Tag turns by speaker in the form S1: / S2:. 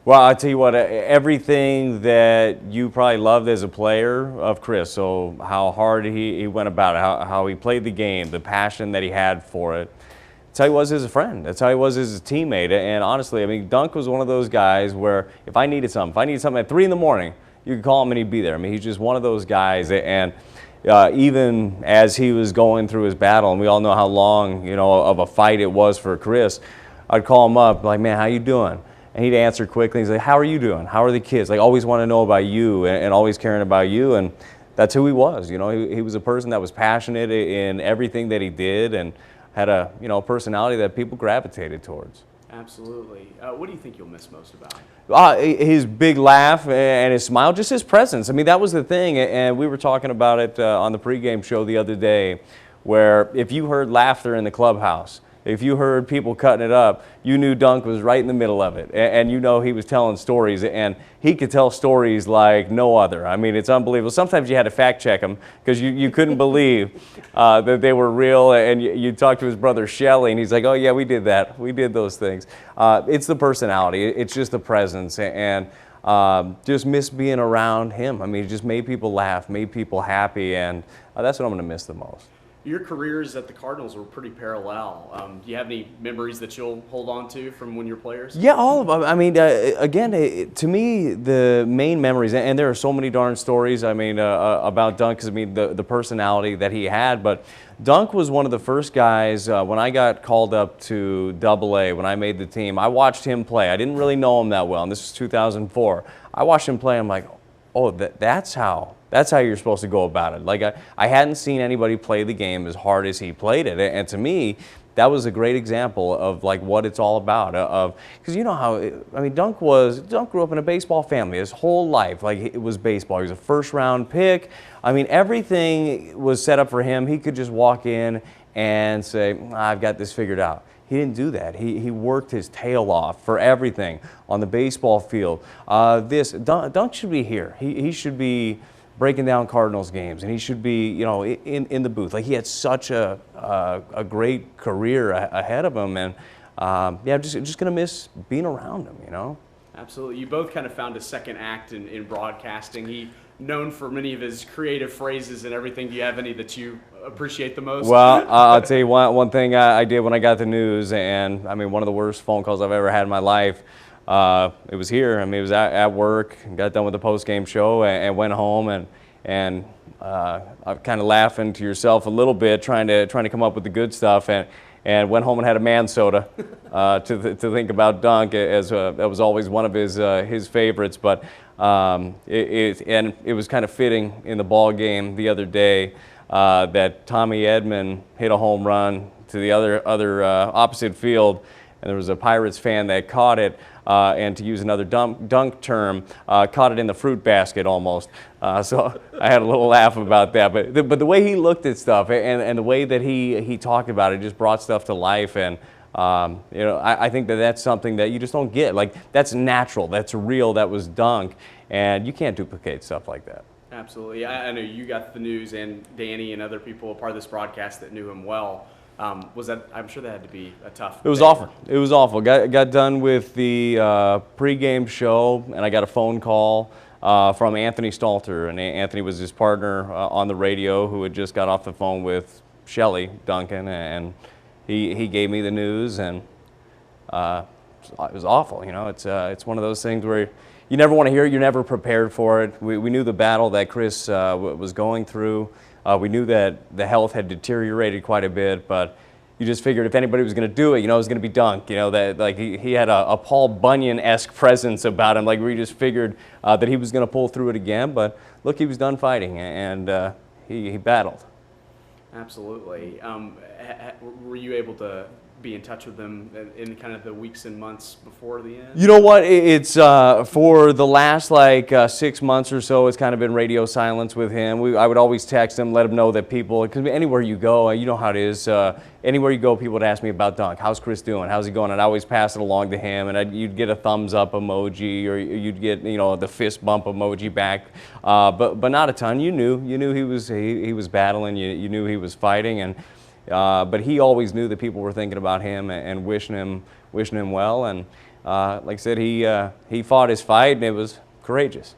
S1: Well, I'll tell you what, everything that you probably loved as a player of Chris, so how hard he went about it, how he played the game, the passion that he had for it. That's how he was as a friend. That's how he was as a teammate. And honestly, I mean, Dunk was one of those guys where if I needed something at 3 in the morning, you could call him and he'd be there. I mean, he's just one of those guys. And even as he was going through his battle, and we all know how long, of a fight it was for Chris, I'd call him up, like, man, how you doing? And he'd answer quickly. He's like, how are you doing? How are the kids? Like, always want to know about you and always caring about you. And that's who he was. He was a person that was passionate in everything that he did and had a personality that people gravitated towards.
S2: Absolutely. What do you think you'll miss most about him?
S1: His big laugh and his smile, just his presence. I mean, that was the thing. And we were talking about it on the pregame show the other day, where if you heard laughter in the clubhouse, if you heard people cutting it up, you knew Dunk was right in the middle of it. And he was telling stories, and he could tell stories like no other. I mean, it's unbelievable. Sometimes you had to fact check him because you couldn't believe that they were real. And you talk to his brother Shelly, and he's like, oh, yeah, we did that. We did those things. It's the personality. It's just the presence. And just miss being around him. I mean, it just made people laugh, made people happy, and that's what I'm going to miss the most.
S2: Your careers at the Cardinals were pretty parallel. Do you have any memories that you'll hold on to from when you're players?
S1: Yeah, all of them. I mean, again, to me, the main memories, and there are so many darn stories, about Dunk, because, the personality that he had, but Dunk was one of the first guys, when I got called up to AA, when I made the team, I watched him play. I didn't really know him that well, and this was 2004. I watched him play, I'm like, oh, that's how you're supposed to go about it. Like, I hadn't seen anybody play the game as hard as he played it. And to me, that was a great example of like what it's all about. Because you know how, Dunk grew up in a baseball family his whole life. Like, it was baseball. He was a first-round pick. I mean, everything was set up for him. He could just walk in and say, I've got this figured out. He didn't do that. He worked his tail off for everything on the baseball field. Dunk should be here. He should be breaking down Cardinals games, and he should be, in the booth. Like, he had such a great career ahead of him, and just gonna miss being around him.
S2: Absolutely. You both kind of found a second act in broadcasting. He known for many of his creative phrases and everything. Do you have any that you appreciate the most?
S1: Well, I'll tell you one thing I did when I got the news, and one of the worst phone calls I've ever had in my life. It was here. It was at work. Got done with the post-game show and went home and I'm kind of laughing to yourself a little bit, trying to come up with the good stuff, and went home and had a man soda to think about Dunk, as that was always one of his favorites. But it was kind of fitting in the ball game the other day that Tommy Edman hit a home run to the other opposite field, and there was a Pirates fan that caught it. And to use another dunk term, caught it in the fruit basket almost. So I had a little laugh about that. But the way he looked at stuff and the way that he talked about it just brought stuff to life. And I think that's something that you just don't get. Like, that's natural, that's real, that was Dunk, and you can't duplicate stuff like that.
S2: Absolutely. I know you got the news, and Danny and other people a part of this broadcast that knew him well. I'm sure that had to be a tough
S1: It was
S2: day.
S1: awful. It was awful. Got done with the pregame show, and I got a phone call from Anthony Stalter. And Anthony was his partner on the radio who had just got off the phone with Shelly Duncan, and he gave me the news, and it was awful. It's one of those things where you never want to hear it. You're never prepared for it. We knew the battle that Chris was going through. We knew that the health had deteriorated quite a bit, but you just figured if anybody was going to do it, it was going to be Dunk. That like he had a Paul Bunyan-esque presence about him. Like, we just figured that he was going to pull through it again. But look, he was done fighting, and he battled.
S2: Absolutely. Were you able to be in touch with them in kind of the weeks and months before the end?
S1: You know what? It's for the last 6 months or so, it's kind of been radio silence with him. I would always text him, let him know that people, because anywhere you go, you know how it is. Anywhere you go, people would ask me about Dunk. How's Chris doing? How's he going? And I always pass it along to him, and you'd get a thumbs up emoji, or you'd get the fist bump emoji back, but not a ton. You knew he was battling. You knew he was fighting, and. But he always knew that people were thinking about him and wishing him well, and like I said, he fought his fight, and it was courageous.